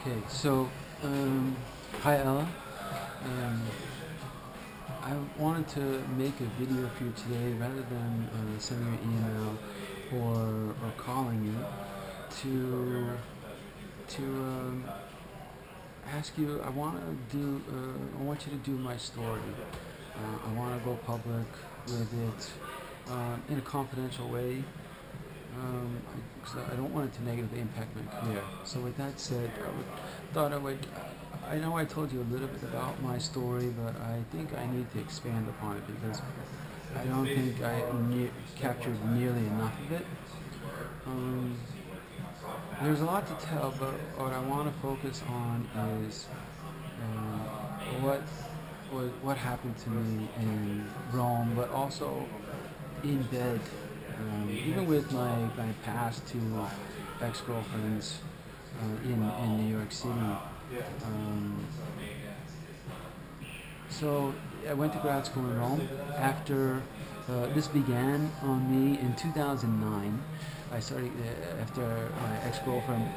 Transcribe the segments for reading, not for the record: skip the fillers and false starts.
Okay, so, hi Ella. Um, I wanted to make a video for you today rather than sending you an email or calling you to ask you. I want you to do my story. I want to go public with it in a confidential way. Because I don't want it to negatively impact my career. So with that said, thought I would. I know I told you a little bit about my story, but I think I need to expand upon it because I don't think I captured nearly enough of it. Um, there's a lot to tell, but what I want to focus on is what what happened to me in Rome, but also in bed, even with my past two ex-girlfriends in New York City. Um, so I went to grad school in Rome. After this began on me in 2009. I started after my ex-girlfriend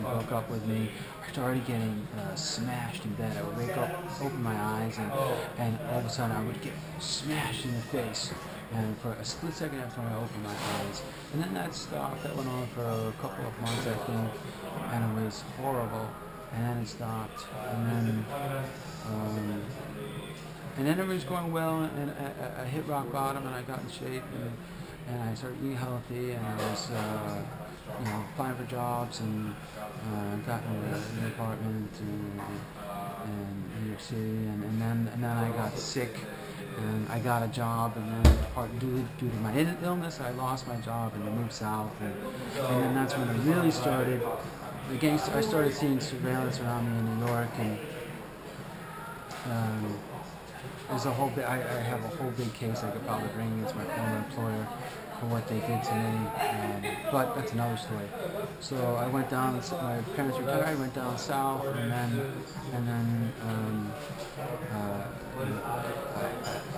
broke up with me. I started getting smashed in bed. I would wake up, open my eyes, and all of a sudden I would get smashed in the face. And for a split second after I opened my eyes, and then that stopped. That went on for a couple of months, I think, and it was horrible. And then it stopped, um, and then it was going well, and I hit rock bottom, and I got in shape, and I started eating healthy, and I was, applying for jobs, and got an apartment in New York City, and then I got sick, and I got a job, and then due to my illness, I lost my job, and I moved south, and then that's when it really started. I started seeing surveillance around me in New York, and there's I have a whole big case I could probably bring against my former employer for what they did to me, but that's another story. So I went down. My parents retired. I went down south, and then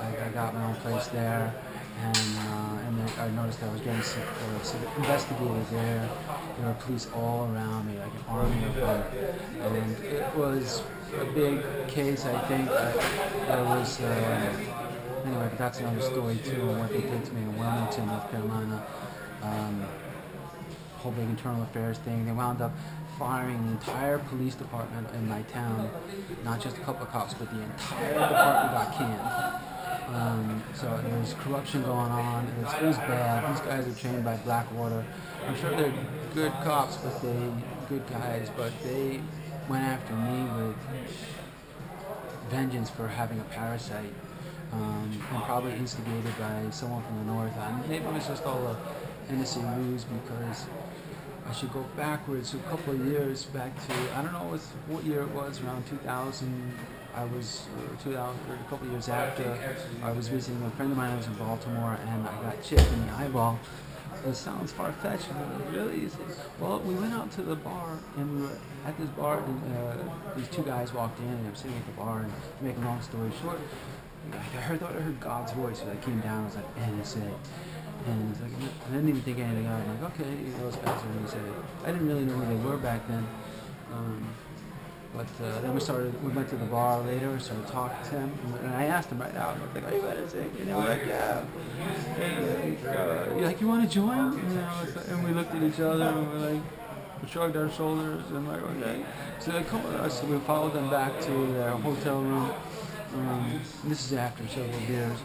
I got my own place there, and then I noticed I was getting investigated there. There were police all around me, like an army of them, and it was a big case. I think there was. Anyway, but that's another story too, and what they did to me in Wilmington, North Carolina. Whole big internal affairs thing. They wound up firing the entire police department in my town, not just a couple of cops, but the entire department got canned. So there was corruption going on. It was bad. These guys are trained by Blackwater. I'm sure they're good cops, good guys, but they went after me with vengeance for having a parasite, and probably instigated by someone from the north. Maybe it was just all a innocent ruse because I should go backwards a couple of years back to, I don't know what year it was, around 2000. I was 2000, or a couple of years after, I was visiting a friend of mine who was in Baltimore, and I got chipped in the eyeball. It sounds far-fetched, but it really is. Well, we went out to the bar, and we were at this bar, and these two guys walked in, and they were sitting at the bar, and to make a long story short, I thought I heard God's voice, so I came down, I was like, NSA. And it's like, I didn't even think anything of it. I'm like, okay, those guys are NSA. I didn't really know who they were back then. But then we went to the bar later, we started talking to him, and I asked him right out, I was like, are you NSA? And they were like, yeah. You want to join? And we looked at each other, and we shrugged our shoulders, and like, okay. So they come with us, so we followed them back to their hotel room. This is after several beers,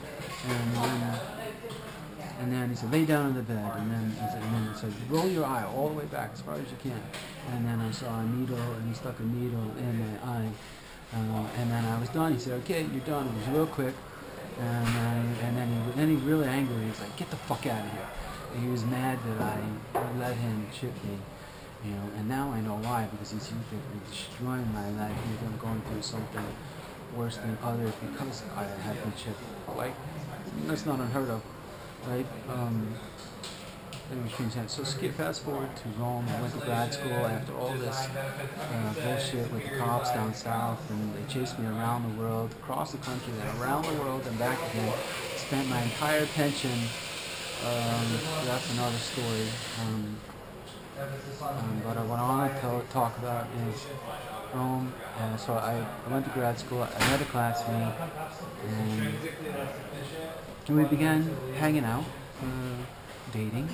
and then he said, lay down in the bed, and then he said, roll your eye all the way back as far as you can. And then I saw a needle, and he stuck a needle in my eye, and then I was done. He said, okay, you're done. It was real quick, and then he really angry. He's like, get the fuck out of here. And he was mad that I let him chip me, and now I know why, because he's destroying my life. He's going through something worse than others because I had been chipped. Like, that's not unheard of, right? So fast forward to Rome. I went to grad school after all this bullshit with the cops down south, and they chased me around the world, across the country, then around the world and back again. Spent my entire pension. That's another story. But what I want to talk about is Rome. So I went to grad school. I met a classmate, and we began hanging out, dating.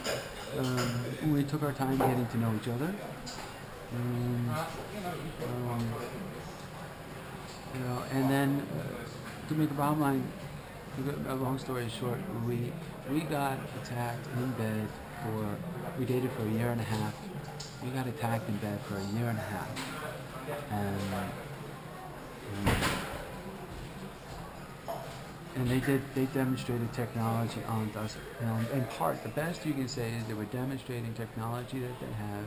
We took our time getting to know each other. And, and then to make a bottom line, a long story short, we got attacked in bed we dated for a year and a half. We got attacked in bed for a year and a half. And they demonstrated technology on us. In part, the best you can say is they were demonstrating technology that they have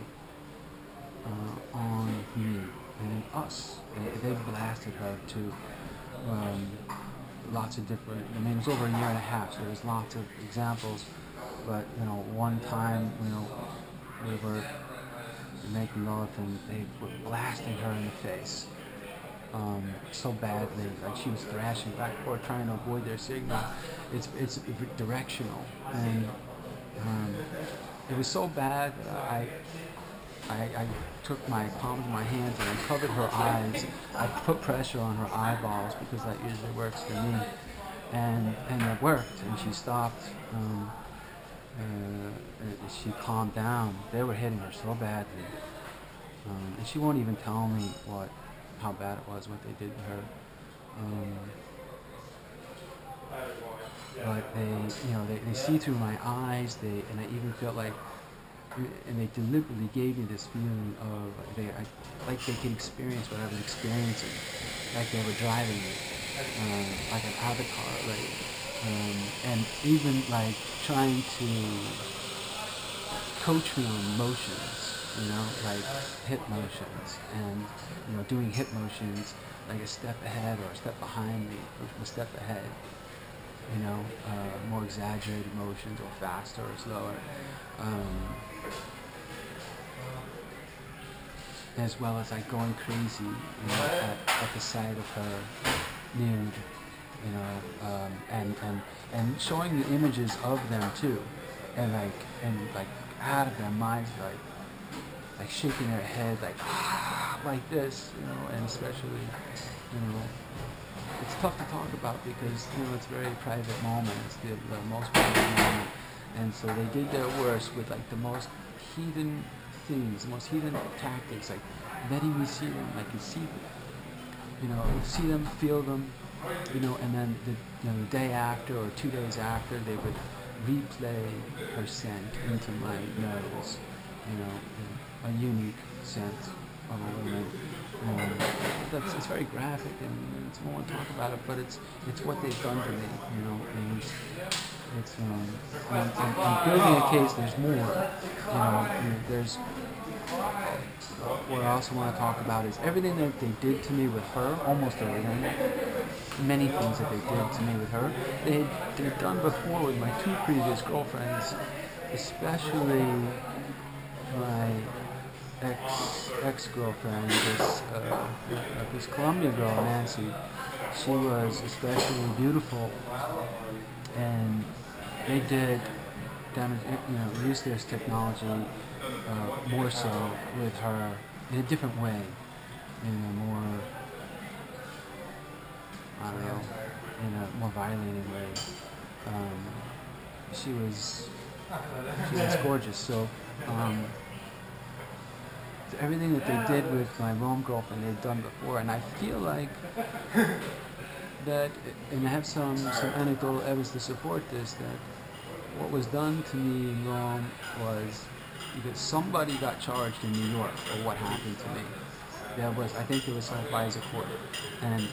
on me and us. They blasted her to lots of different. I mean, it was over a year and a half, so there's lots of examples. But one time, we were making love and they were blasting her in the face so badly, like she was thrashing back and forth trying to avoid their signal. It's directional, and it was so bad that I took my palms of my hands and I covered her eyes. I put pressure on her eyeballs because that usually works for me, and it worked, and she stopped. She calmed down. They were hitting her so badly, and she won't even tell me how bad it was, what they did to her. But they see through my eyes. And I even felt like, and they deliberately gave me this feeling of like they could experience what I was experiencing, like they were driving me, like an avatar, and even like trying to coach me on motions, like hip motions, and doing hip motions like a step ahead or a step behind me, or a step ahead, more exaggerated motions, or faster or slower, as well as like going crazy, at the sight of her nude, and showing the images of them too, and out of their minds, like shaking their head, like this, and especially, it's tough to talk about because it's a very private moment. It's the most private moment, and so they did their worst with like the most heathen things, the most heathen tactics, like letting me see them, like you see them, feel them, and then the day after or 2 days after, they would replay her scent into my nose, a unique scent of a woman. It's very graphic, and I don't want to talk about it, but it's what they've done to me, and building a case, there's more, there's what I also want to talk about is everything that they did to me with her, almost everything, many things that they did to me with her, they'd done before with my 2 previous girlfriends, especially my ex-girlfriend, this Colombian girl, Nancy. She was especially beautiful, and they did use this technology more so with her in a different way, in a more, in a more violating way. She was gorgeous. So everything that they did with my Rome girlfriend, they'd done before, and I feel like that, and I have some anecdotal evidence to support this, that what was done to me in Rome was because somebody got charged in New York for what happened to me. I think there was some FISA court, and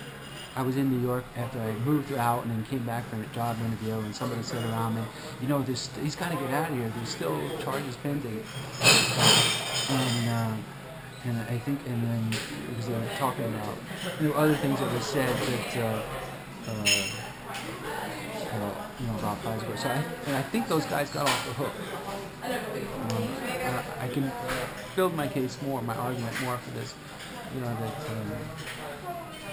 I was in New York after I moved out and then came back for a job interview, and somebody said around me, he's got to get out of here, there's still charges pending. And I think, and then, because they were talking about, other things that were said that, about FISA. So I think those guys got off the hook. I can build my case more, my argument more for this, that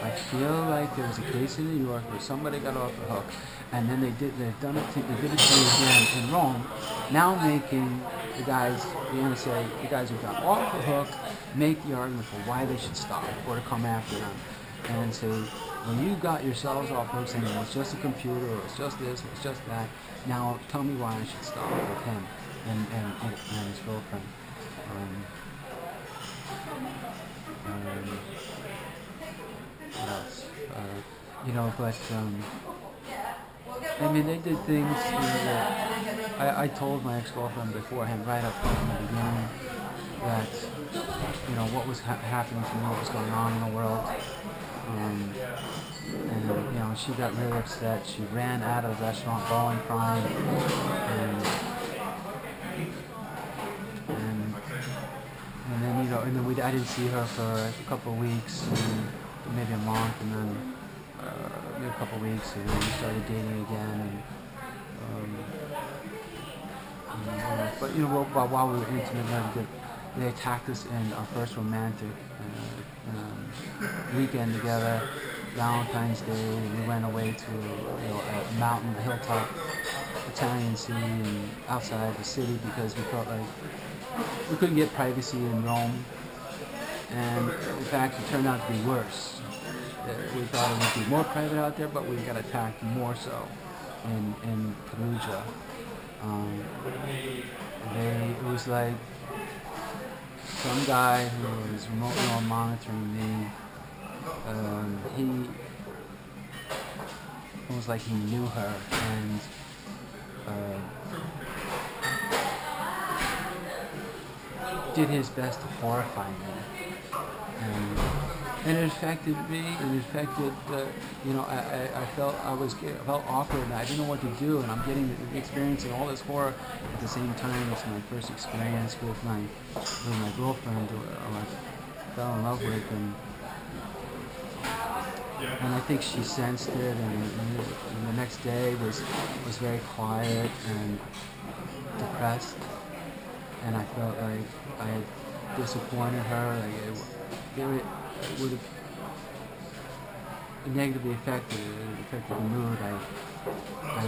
I feel like there was a case in New York where somebody got off the hook, and then they did it to me again in Rome, now making the guys, the NSA, the guys who got off the hook, make the argument for why they should stop or to come after them, and say, when you got yourselves off hook saying it's just a computer or it's just this, it's just that, now tell me why I should stop with him and his girlfriend. What else? I mean, they did things that I told my ex-girlfriend beforehand, right up front in the beginning, that, what was happening to me, what was going on in the world. And she got really upset. She ran out of the restaurant bawling, crying. And then I didn't see her for a couple of weeks, and maybe a month, and then maybe a couple of weeks, and then we started dating again. But while we were intimate, they attacked us in our first romantic weekend together, Valentine's Day. We went away to a mountain, a hilltop Italian city, and outside the city because we felt like we couldn't get privacy in Rome, and in fact it turned out to be worse. We thought it would be more private out there, but we got attacked more so in Perugia. It was like some guy who was remotely monitoring me. It was like he knew her, and did his best to horrify me. And it affected me. It affected, I felt awkward, and I didn't know what to do. And I'm experiencing all this horror at the same time. It's my first experience with my girlfriend, who I fell in love with, and I think she sensed it. And the next day was very quiet and depressed, and I felt like I had disappointed her. Like it would have negatively affected the mood. I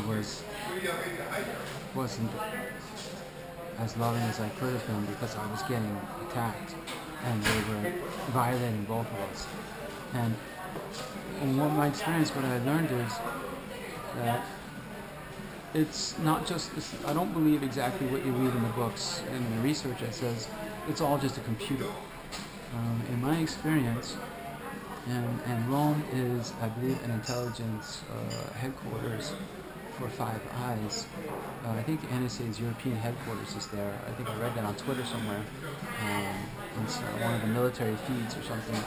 wasn't as loving as I could have been because I was getting attacked, and they were violating both of us. And what my experience, what I learned is that it's not just this. I don't believe exactly what you read in the books and the research that says it's all just a computer. In my experience, and Rome is, I believe, an intelligence headquarters for Five Eyes. I think the NSA's European headquarters is there. I think I read that on Twitter somewhere. It's one of the military feeds or something.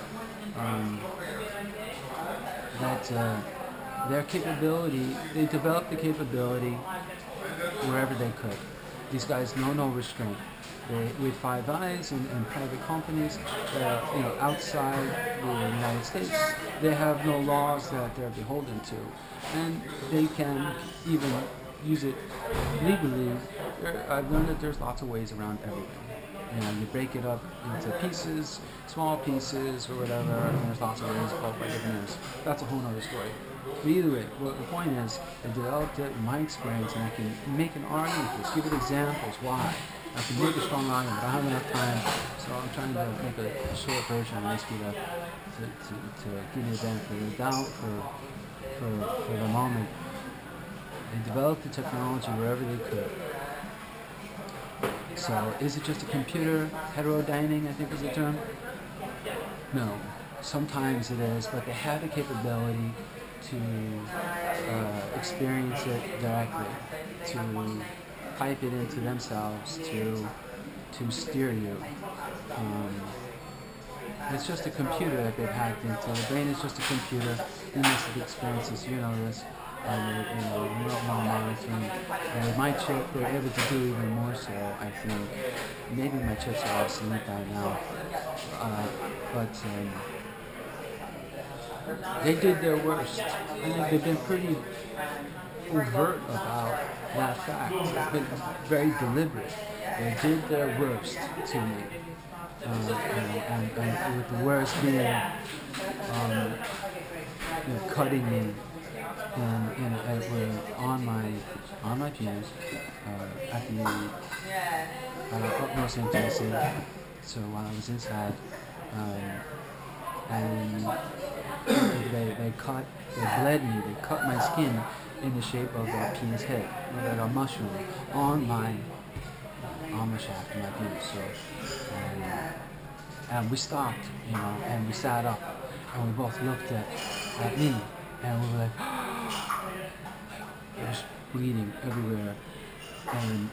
Their capability, they developed the capability wherever they could. These guys know no restraint. With Five Eyes and private companies outside the United States, they have no laws that they're beholden to, and they can even use it legally. I've learned that there's lots of ways around everything. You break it up into pieces, small pieces or whatever, and there's lots of ways called by different names. That's a whole other story. But either way, well, the point is, I developed it in my experience, and I can make an argument for this, give it examples why. I can make a strong argument, but I don't have enough time, so I'm trying to make a short version and ask you to give me the benefit of the doubt for the moment. They developed the technology wherever they could. So, is it just a computer? Heterodyning, I think is the term? No. Sometimes it is, but they have the capability to experience it directly, to pipe it into themselves, to steer you. It's just a computer that they've hacked into. The brain is just a computer. You must have experienced this, you know this. Remote monitoring. And with my chip, they're able to do even more so, I think. Maybe my chips are obsolete by now. But they did their worst. I think they've been pretty overt about that fact. It's been very deliberate. They did their worst to me. And with the worst being cutting me and it was on my penis at the utmost intimacy. So while I was inside, um, and they bled me, they cut my skin in the shape of a penis head, like a mushroom, on the shaft of my penis. So, and we stopped, and we sat up, and we both looked at me, and we were like, it was bleeding everywhere, and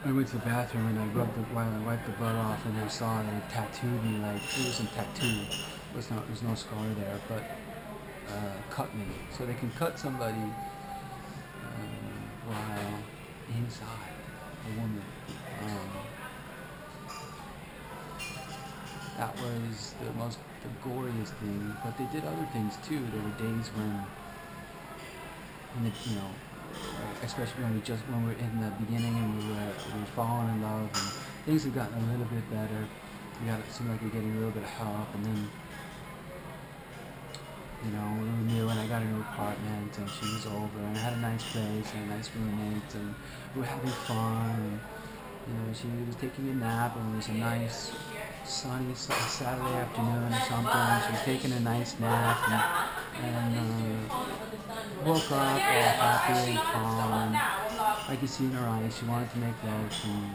I went to the bathroom and I wiped the blood off, and I saw they tattooed me, like it wasn't tattooed, there's no scar there, but cut me. So they can cut somebody while inside a woman. That was the goriest thing, but they did other things too. There were days when especially when we were in the beginning and we were falling in love and things had gotten a little bit better. It seemed like we were getting a little bit of help, and then we were new, and I got a new apartment, and she was over, and I had a nice place and a nice roommate, and we were having fun. And, she was taking a nap, and it was a nice sunny Saturday afternoon or something. She was taking a nice nap, and woke up all happy and calm. I could see in her eyes she wanted to make love, and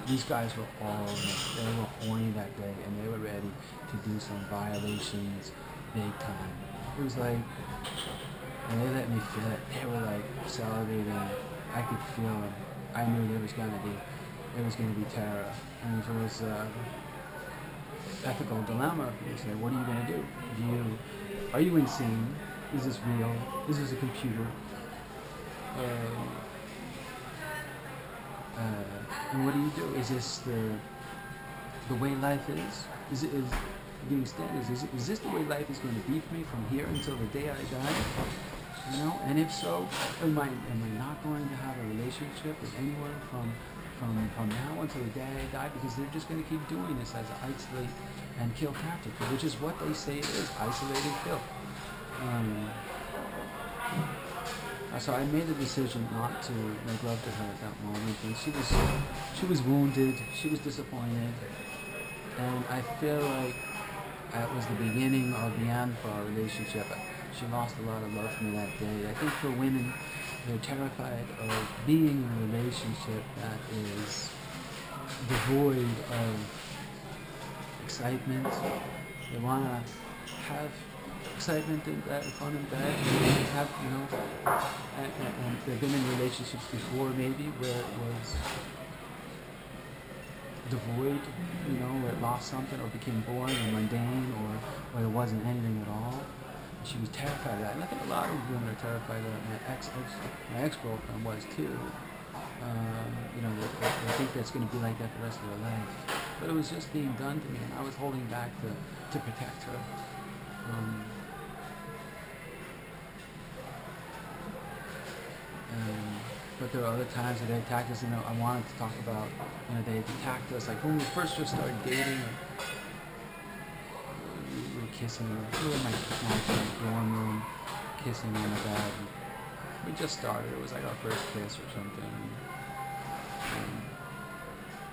these guys were they were horny that day, and they were ready to do some violations big time. It was like, and they let me feel it. They were like salivating. I could feel it. I knew it was going to be terror. And if it was ethical dilemma, you say, what are you going to do? Are you insane? Is this real? Is this a computer? And what do you do? Is this the way life is? Is this the way life is going to be for me from here until the day I die? And if so, am I not going to have a relationship with anyone from now until the day I die? Because they're just going to keep doing this as an isolate and kill tactic, which is what they say it is: isolate and kill. So I made the decision not to make love to her at that moment, and she was wounded, she was disappointed, and I feel like that was the beginning of the end for our relationship. She lost a lot of love for me that day. I think for women, they're terrified of being in a relationship that is devoid of excitement. They want to have excitement in bed, fun in bed, and they've been in relationships before maybe where it was devoid, where it lost something or became boring or mundane or there wasn't anything at all. She was terrified of that, and I think a lot of women are terrified of that. My ex-girlfriend was too. They think that's going to be like that the rest of their life. But it was just being done to me, and I was holding back to protect her. But there are other times that they attacked us, I wanted to talk about, they attacked us, like when we first just started dating, we were kissing, we were in my dorm room, kissing in the bed. We just started, it was like our first kiss or something.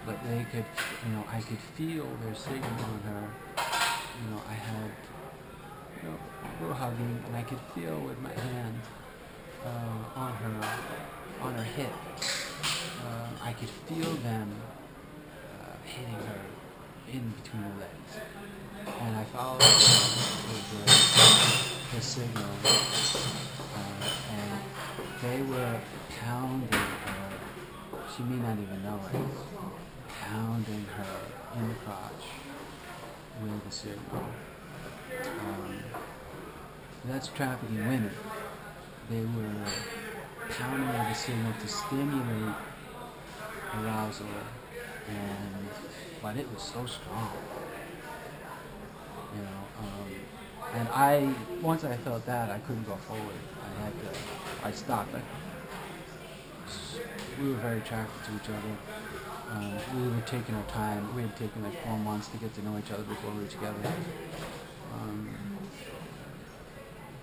But they could, I could feel their signal on her. I had, we were hugging, and I could feel with my hand on her hip. I could feel them hitting her in between her legs, and I followed the signal, and they were pounding her. She may not even know it. Pounding her in the crotch with the signal. That's trafficking women. They were pounding with the signal to stimulate arousal, but it was so strong. And once I felt that, I couldn't go forward. I stopped. We were very attracted to each other. We were taking our time. We had taken like 4 months to get to know each other before we were together.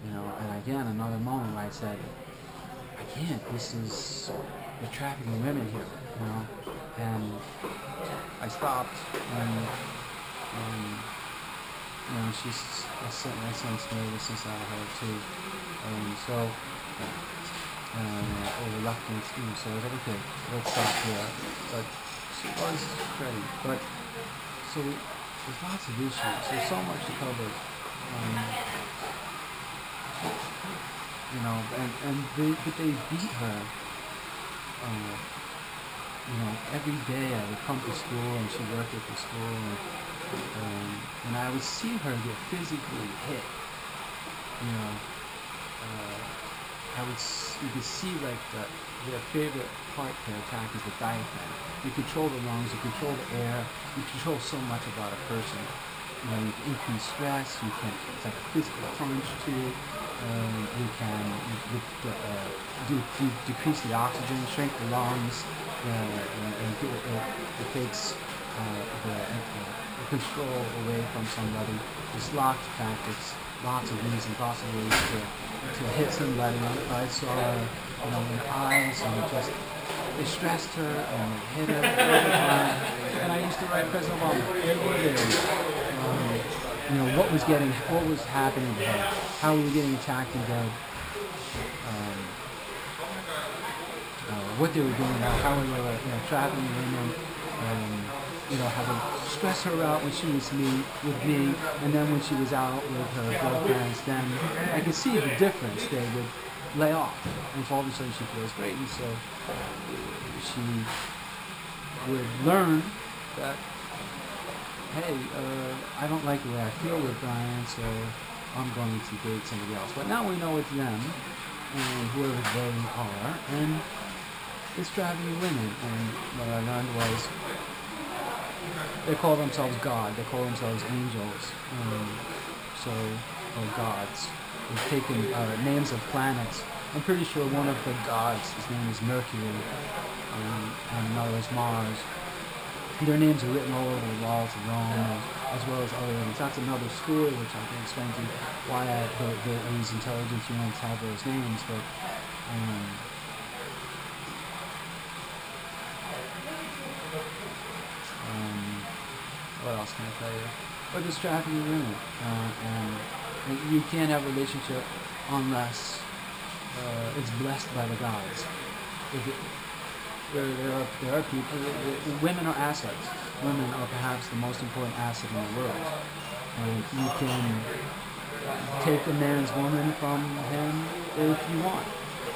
And I again another moment where I said, I can't. This is they're trafficking women here, you know. And I stopped, and you know, I sensed nervousness out of her too, and so or reluctance, you know. So I was like, okay, let's stop here. But she was ready. But so there's lots of issues. There's so much to cover. You know, but they beat her. You know, every day I would come to school and she worked at the school, and I would see her get physically hit. You know, you could see like their favorite part to attack is the diaphragm. You control the lungs, you control the air, you control so much about a person. You know, you can increase stress, it's like a physical punch too. You can decrease the oxygen, shrink the lungs, and it takes the control away from somebody. There's lots of tactics, lots of reasons, lots of ways to hit somebody. I saw her, you know, in the eyes, and they stressed her and they hit her every time. And I used to write President Obama every day. You know, what was happening to her, how we were getting attacked and dead, what they were doing, how we were, you know, traveling women, you know, how they stress her out when she was with me, and then when she was out with her girlfriends, then I could see the difference. They would lay off, and so all of a sudden she feels great, and so she would learn that, hey, I don't like the way I feel with Brian, so I'm going to date somebody else. But now we know it's them, and whoever they are, and it's trafficking women. And what I learned was, they call themselves God, they call themselves angels, or gods. They've taken names of planets. I'm pretty sure one of the gods, his name is Mercury, and another is Mars. Their names are written all over the walls of Rome, as well as other names. That's another story, which I can explain to you why these intelligence units have those names. But what else can I tell you? But it's trafficking women, and you can't have a relationship unless it's blessed by the gods. There are people, women are assets. Women are perhaps the most important asset in the world. And you can take a man's woman from him if you want,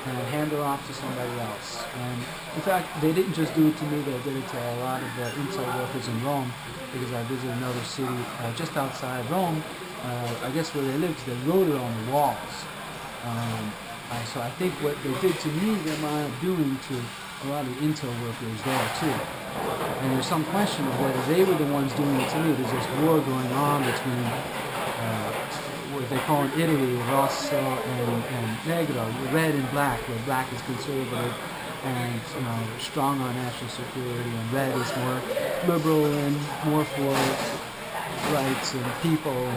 and hand her off to somebody else. And in fact, they didn't just do it to me, they did it to a lot of the intel workers in Rome, because I visited another city just outside Rome, I guess where they lived, they wrote it on the walls. So I think what they did to me, they might be doing to a lot of intel workers there too. And there's some question of whether they were the ones doing it to me. There's this war going on between what they call in Italy, Rosso and Negro, red and black, where black is conservative and, you know, strong on national security, and red is more liberal and more for rights and people,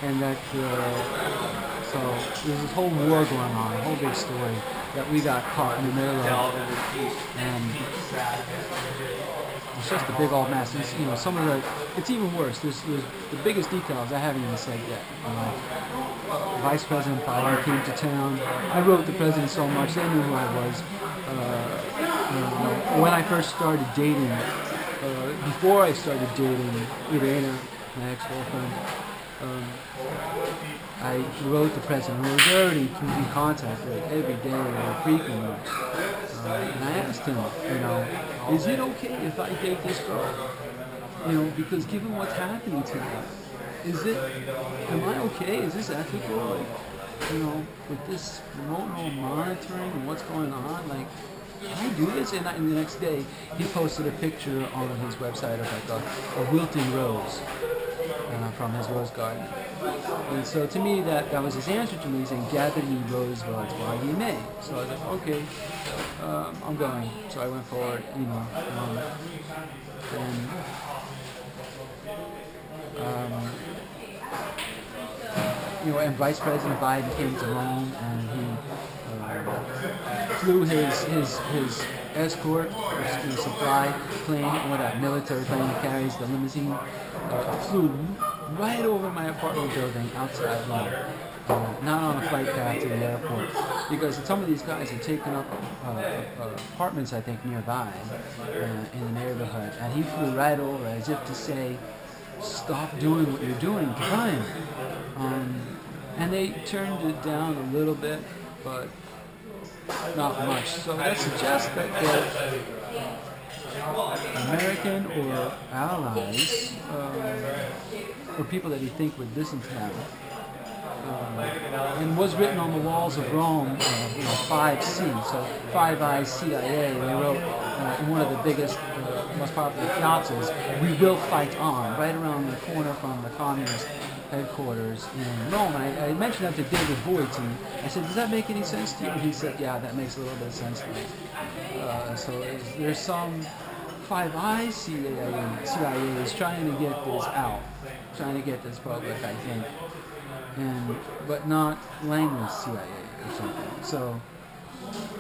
and that so there's this whole war going on, a whole big story that we got caught in the middle of, and it's just a big old mess. And, you know, it's even worse. There's the biggest details I haven't even said yet. Vice President Biden came to town. I wrote the president so much, they knew who I was. When I first started dating, before I started dating Irena, my ex-girlfriend, I wrote the president. We were already in contact like every day or frequently. And I asked him, you know, is it okay if I date this girl? You know, because given what's happening to me, am I okay? Is this ethical? Like, you know, with this remote monitoring and what's going on, like, can I do this? And the next day, he posted a picture on his website of like a wilting rose from his rose garden. And so to me, that was his answer to me, saying, gather me rosebuds while ye may. So I was like, okay, I'm going. So I went forward, you know, and Vice President Biden came to Rome, and he flew his escort, supply plane, or that military plane that carries the limousine, flew right over my apartment building outside Rome. Not on a flight path to the airport, because some of these guys had taken up apartments, I think, nearby in the neighborhood, and he flew right over as if to say, "Stop doing what you're doing, crime." And they turned it down a little bit, but not much. So that suggests that the American or allies, or people that he think would listen to him, and was written on the walls of Rome, 5C, so Five Eyes CIA. They wrote in one of the biggest, most popular piazzas, "We will fight on," right around the corner from the communist headquarters in Rome. And I mentioned that to David Voigt, and I said, "Does that make any sense to you?" And he said, "Yeah, that makes a little bit of sense to me." So there's some Five Eyes CIA is trying to get this out, trying to get this public, I think. But not Langley's CIA or something. So,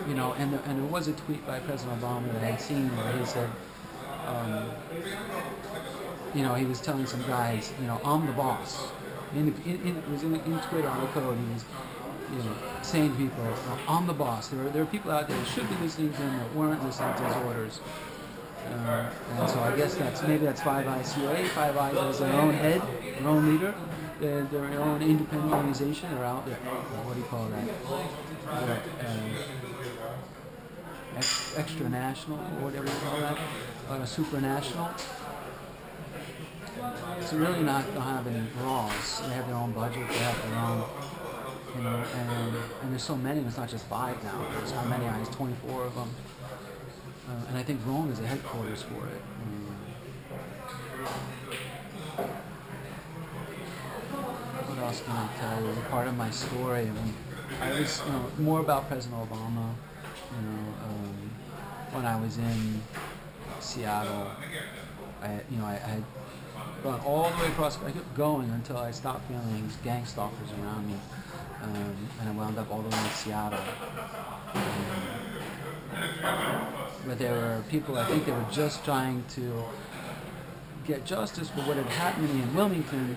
and there was a tweet by President Obama that I had seen where he said, he was telling some guys, "I'm the boss." It was in Twitter on the code. He was, saying to people, "I'm the boss." There are people out there that should be listening to him that weren't listening to his orders. And so I guess maybe that's Five Eyes CIA. Five Eyes has their own head, their own leader. Their own independent organization. They're out there. What do you call that? Extra national, or whatever you call that. Supranational. So really not going to have any laws. They have their own budget. They have their own, and there's so many. It's not just 5 now. There's how many? There's 24 of them. And I think Rome is the headquarters for it. What else can I tell you? Part of my story. I was, more about President Obama. When I was in Seattle, I had gone all the way across. I kept going until I stopped feeling gang stalkers around me, and I wound up all the way in Seattle. But there were people, I think they were just trying to get justice for what had happened to me in Wilmington.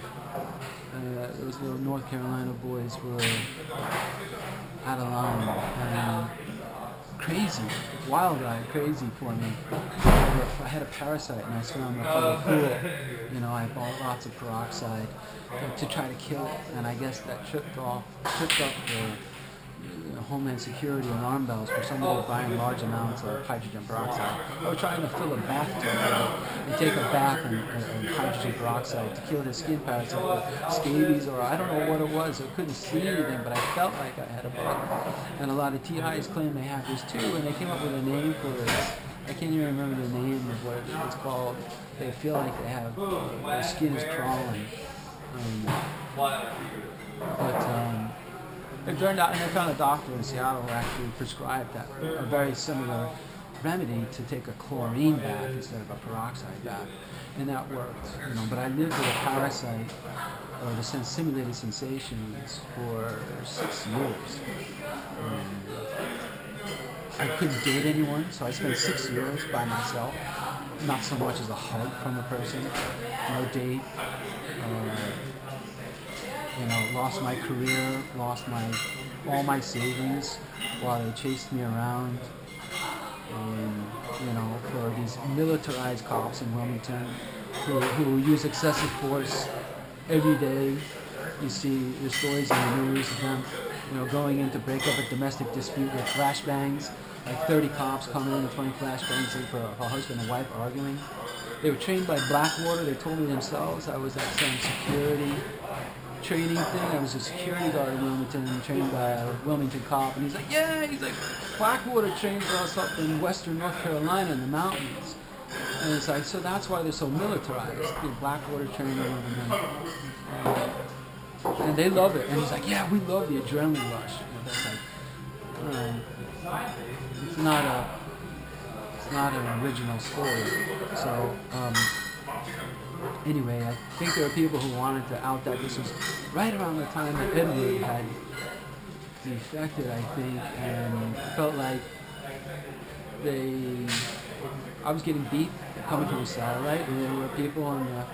Those little North Carolina boys were out of line and crazy, wild-eyed, crazy for me. I had a parasite and I swam in a public pool. I bought lots of peroxide to try to kill it, and I guess that tripped up the Homeland Security alarm bells for somebody buying large amounts of hydrogen peroxide. I was trying to fill a bathtub and take a bath in hydrogen peroxide to kill the skin parasite or scabies, or I don't know what it was. I couldn't see anything, but I felt like I had a bug. And a lot of TIs claim they have this too, and they came up with a name for this. I can't even remember the name of what it's called. They feel like they have, their skin is crawling. It turned out, and I found a doctor in Seattle who actually prescribed a very similar remedy to take a chlorine bath instead of a peroxide bath, and that worked. But I lived with a parasite, or the simulated sensations, for 6 years. I couldn't date anyone, so I spent 6 years by myself. Not so much as a hug from a person, no date. Lost my career, lost all my savings while they chased me around. For these militarized cops in Wilmington who use excessive force every day. You see the stories in the news of them, going in to break up a domestic dispute with flashbangs. Like 30 cops come in and 20 flashbangs for a husband and wife arguing. They were trained by Blackwater. They told me themselves I was at some security training thing. I was a security guard in Wilmington, trained by a Wilmington cop, and he's like, Blackwater trained for us up in western North Carolina in the mountains. And it's like, so that's why they're so militarized. Blackwater training them, and they love it. And he's like, yeah, we love the adrenaline rush. That's like, it's not an original story. So, Anyway, I think there are people who wanted to out that this was right around the time that Edward had defected, I think, and felt like I was getting beat coming from a satellite, and there were people in the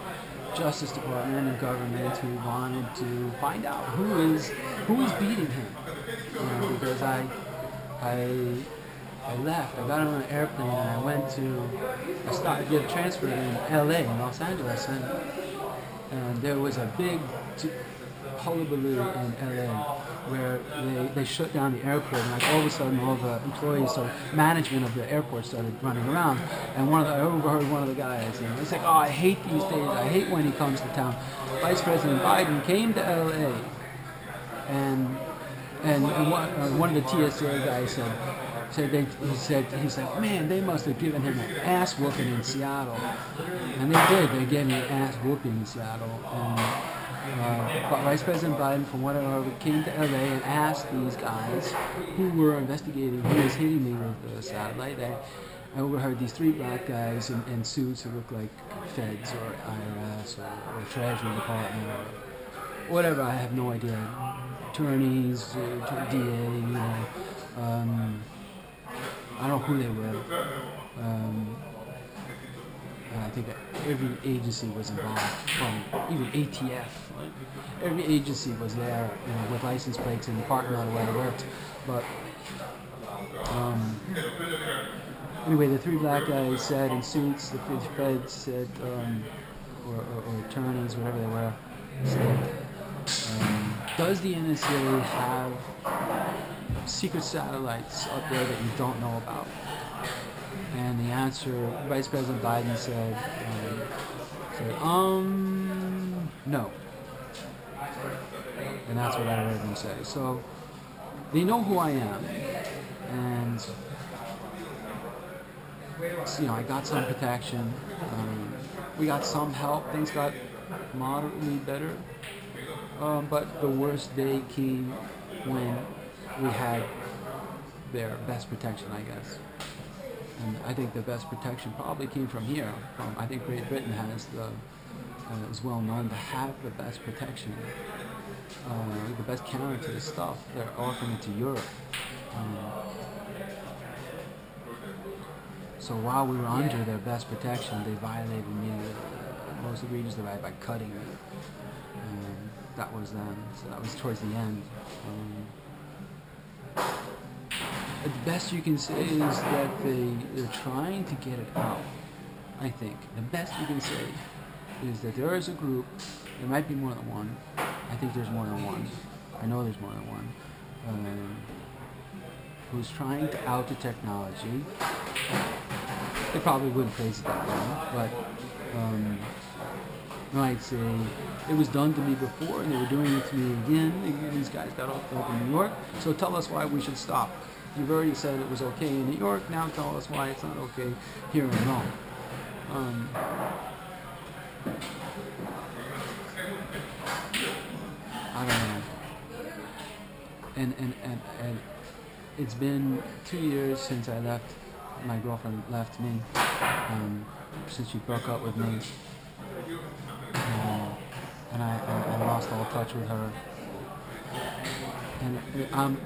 Justice Department and government who wanted to find out who is beating him. Because I left. I got on an airplane and I started to get transferred in LA, in Los Angeles, and there was a big hullabaloo in LA where they shut down the airport, and like all of a sudden all the employees, so management of the airport started running around, and I overheard one of the guys, and he's like, "Oh, I hate these days. I hate when he comes to town." Vice President Biden came to LA, and one of the TSA guys he's like, "Man, they must have given him an ass whooping in Seattle," and they did. They gave me an ass whooping in Seattle, but Vice President Biden, from what I heard, came to LA and asked these guys who were investigating who was hitting me with the satellite. I overheard these three black guys in suits who looked like feds or IRS or Treasury Department or whatever. I have no idea. Attorneys, DA, I don't know who they were. I think every agency was involved, from even ATF. Every agency was there, with license plates in the parking lot where I worked. But anyway, the three black guys said in suits, the feds said, or attorneys, whatever they were, said, does the NSA have secret satellites up there that you don't know about? And the answer, Vice President Biden said, no. And that's what I heard him say. So they know who I am, and I got some protection. We got some help. Things got moderately better. But the worst day came when we had their best protection, I guess. And I think the best protection probably came from here. I think Great Britain is well known to have the best protection, the best counter to the stuff they're offering to Europe. So while we were under their best protection, they violated me most egregiously by cutting me. That was then. So that was towards the end. The best you can say is that they're trying to get it out, I think. The best you can say is that there is a group, there might be more than one, I think there's more than one, I know there's more than one, who's trying to out the technology. They probably wouldn't phrase it that way, but might say, it was done to me before and they were doing it to me again. These guys got up in New York, so tell us why we should stop. You've already said it was okay in New York, now tell us why it's not okay here in Rome. I don't know. And it's been 2 years since my girlfriend left me, since she broke up with me. And I lost all touch with her. And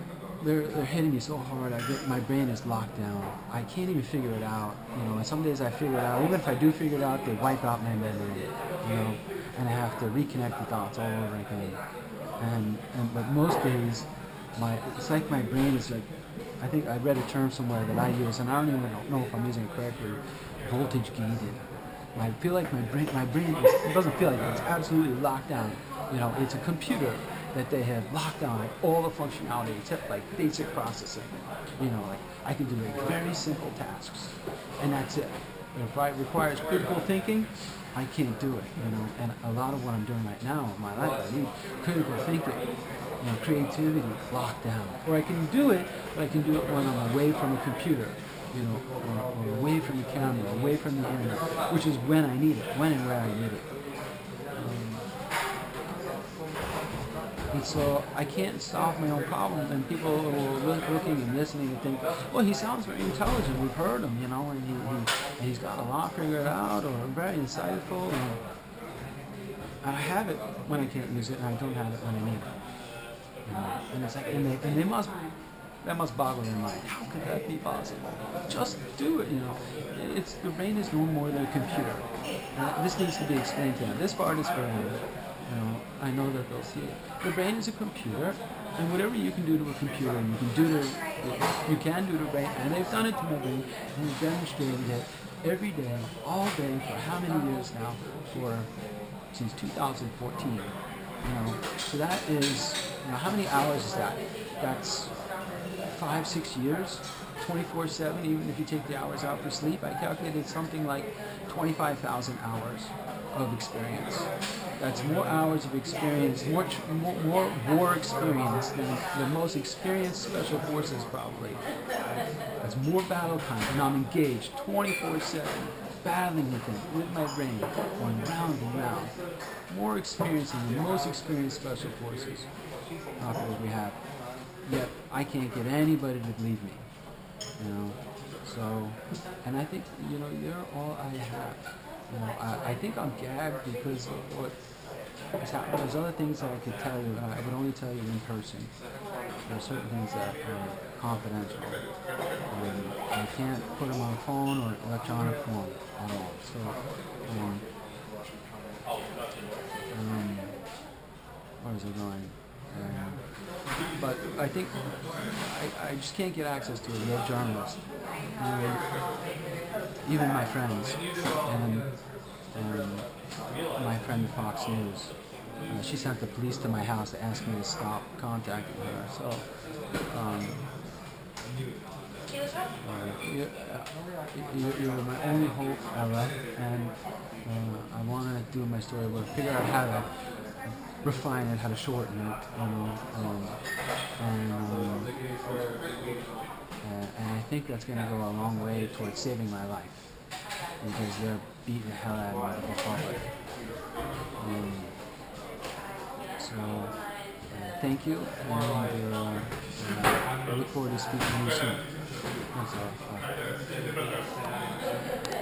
they're hitting me so hard. My brain is locked down. I can't even figure it out. And some days I figure it out. Even if I do figure it out, they wipe out my memory. And I have to reconnect the dots all over again. But most days, it's like my brain is like. I think I read a term somewhere that I use, and I don't even know if I'm using it correctly. Voltage gated. I feel like my brain it doesn't feel like it. It's absolutely locked down. It's a computer that they have locked down like all the functionality except like basic processing. Like I can do like very simple tasks, and that's it. If it requires critical thinking, I can't do it. And a lot of what I'm doing right now in my life, I need critical thinking. Creativity locked down. Or I can do it, but I can do it when I'm away from a computer. Or away from the camera, away from the internet, which is when I need it, when and where I need it. And so I can't solve my own problems, and people are looking and listening and think, well, he sounds very intelligent, we've heard him, and he's got a lot figured out, or very insightful. I have it when I can't use it, and I don't have it when I need it. And it's like, and they must, that must boggle their mind. How could that be possible? Just do it, It's the brain is no more than a computer. This needs to be explained to them. This part is for them. I know that they'll see it. The brain is a computer, and whatever you can do to a computer, you can do to a brain, and they've done it to my brain, and they've demonstrated it every day, all day, for how many years now? Since 2014. So that is, how many hours is that? That's 5-6 years, 24/7. Even if you take the hours out for sleep, I calculated something like 25,000 hours of experience. That's more hours of experience, more war experience than the most experienced special forces probably. That's more battle time, and I'm engaged 24/7, battling with my brain, going round and round. More experience than the most experienced special forces operatives we have. Yet I can't get anybody to believe me. So, and I think, you're all I have. I think I'm gagged because of what has happened. There's other things that I could tell you, I would only tell you in person. There are certain things that are confidential. I can't put them on a phone or electronic form at all. So, where is it going? But I think I just can't get access to a real journalist. Even my friends and my friend at Fox News. She sent the police to my house to ask me to stop contacting her. So, you're my only hope, Ella, and I want to do my story, but figure out how to refine it, how to shorten it, and I think that's going to go a long way towards saving my life, because they're beating the hell out of me in public. So, thank you, and I look forward to speaking to you soon. That's all. Bye.